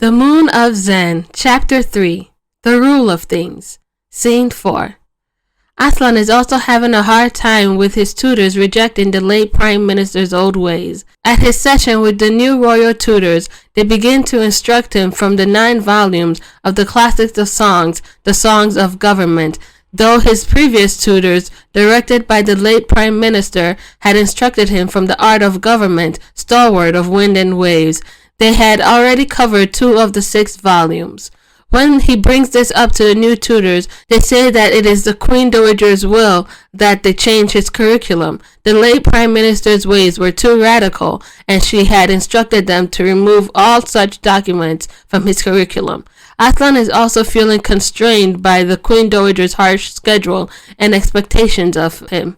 The Moon of Xxene, Chapter 3, The Rule of Things, Scene 4. Aslan is also having a hard time with his tutors rejecting the late Prime Minister's old ways. At his session with the new royal tutors, they begin to instruct him from the 9 volumes of the classics of songs, the songs of government, though his previous tutors, directed by the late Prime Minister, had instructed him from the art of government, stalwart of wind and waves. They had already covered 2 of the 6 volumes. When he brings this up to the new tutors, they say that it is the Queen Dowager's will that they change his curriculum. The late Prime Minister's ways were too radical, and she had instructed them to remove all such documents from his curriculum. Aslan is also feeling constrained by the Queen Dowager's harsh schedule and expectations of him.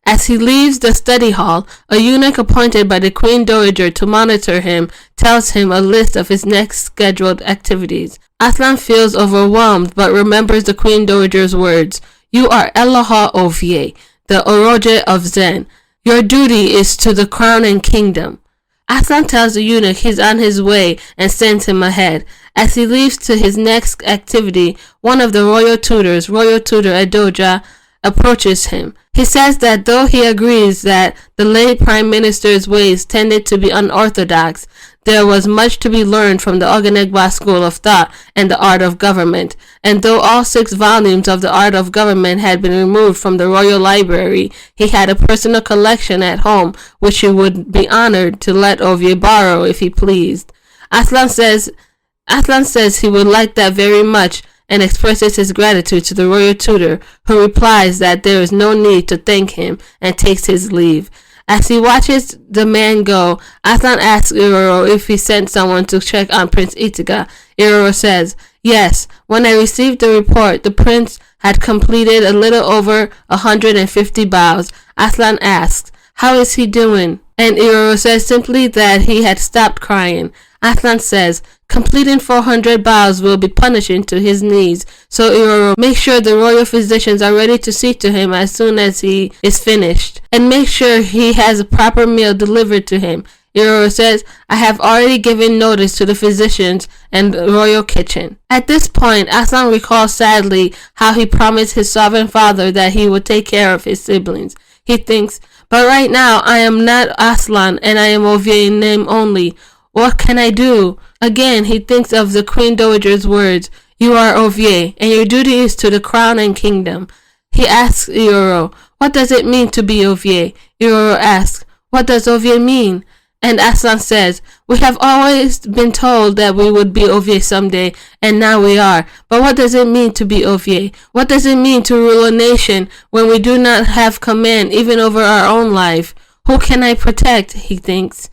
As he leaves the study hall, a eunuch appointed by the Queen Dowager to monitor him tells him a list of his next scheduled activities. Aslan feels overwhelmed but remembers the Queen Dowager's words. You are Eloha Ovie, the Oroje of Xxene. Your duty is to the crown and kingdom. Aslan tells the eunuch he's on his way and sends him ahead. As he leaves to his next activity, one of the royal tutors, Royal Tutor Edoja, approaches him. He says that though he agrees that the late Prime Minister's ways tended to be unorthodox, there was much to be learned from the Oganegba school of thought and the art of government, and though all 6 volumes of the art of government had been removed from the royal library, he had a personal collection at home which he would be honored to let Ovie borrow if he pleased. Aslan says he would like that very much, and expresses his gratitude to the royal tutor, who replies that there is no need to thank him, and takes his leave. As he watches the man go, Aslan asks Iroro if he sent someone to check on Prince Itiga. Iroro says, yes, when I received the report, the prince had completed a little over 150 bows. Aslan asks, how is he doing? And Iroro says simply that he had stopped crying. Aslan says, completing 400 bows will be punishing to his knees, so Iroro makes sure the royal physicians are ready to see to him as soon as he is finished, and make sure he has a proper meal delivered to him. Iroro says, I have already given notice to the physicians and the royal kitchen. At this point, Aslan recalls sadly how he promised his sovereign father that he would take care of his siblings. He thinks, but right now I am not Aslan and I am Ovie in name only. What can I do? Again, he thinks of the Queen Dowager's words, you are Ovie, and your duty is to the crown and kingdom. He asks Iroro, what does it mean to be Ovie? Iroro asks, what does Ovie mean? And Aslan says, we have always been told that we would be Ovie someday, and now we are. But what does it mean to be Ovie? What does it mean to rule a nation when we do not have command even over our own life? Who can I protect? He thinks.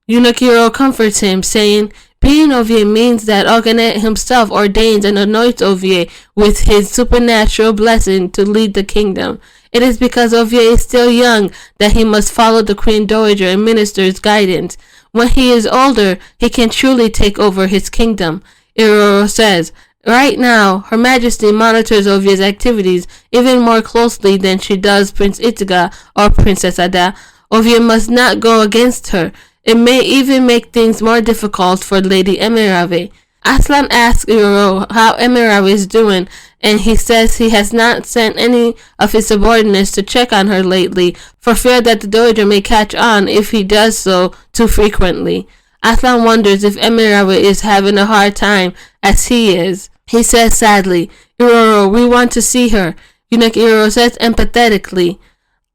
Eunuch Iroro comforts him, saying, being Ovie means that Oganet himself ordains and anoints Ovie with his supernatural blessing to lead the kingdom. It is because Ovie is still young that he must follow the Queen Dowager and minister's guidance. When he is older, he can truly take over his kingdom. Iroro says, right now, Her Majesty monitors Ovie's activities even more closely than she does Prince Itiga or Princess Ada. Ovie must not go against her. It may even make things more difficult for Lady Emirave. Aslan asks Iroro how Emirave is doing, and he says he has not sent any of his subordinates to check on her lately, for fear that the Dowager may catch on if he does so too frequently. Aslan wonders if Emirave is having a hard time, as he is. He says sadly, Iroro, we want to see her. Eunuch Iroro says empathetically,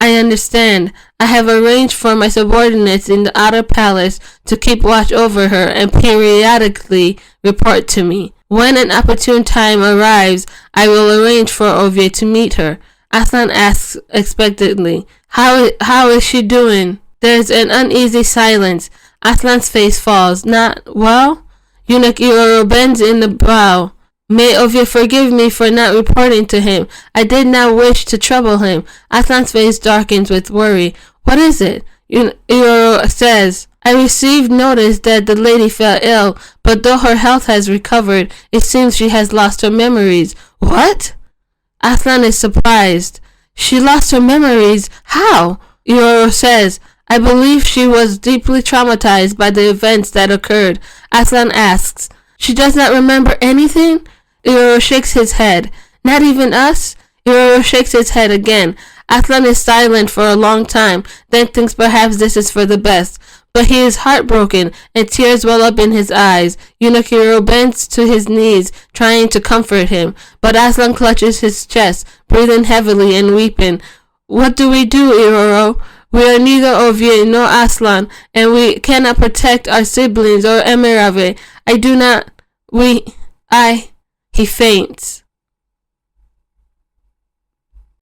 I understand. I have arranged for my subordinates in the outer palace to keep watch over her and periodically report to me. When an opportune time arrives, I will arrange for Ovie to meet her. Aslan asks expectantly, How is she doing? There's an uneasy silence. Aslan's face falls. Not well? Eunuch Iroro bends in the bow. May Ovie forgive me for not reporting to him. I did not wish to trouble him. Aslan's face darkens with worry. What is it? Iroro says, I received notice that the lady fell ill, but though her health has recovered, it seems she has lost her memories. What? Aslan is surprised. She lost her memories? How? Iroro says, I believe she was deeply traumatized by the events that occurred. Aslan asks, She does not remember anything? Iroro shakes his head. Not even us? Iroro shakes his head again. Aslan is silent for a long time, then thinks perhaps this is for the best. But he is heartbroken, and tears well up in his eyes. Yunakiro bends to his knees, trying to comfort him, but Aslan clutches his chest, breathing heavily and weeping. What do we do, Iroro? We are neither Ovie nor Aslan, and we cannot protect our siblings or Emirave. He faints.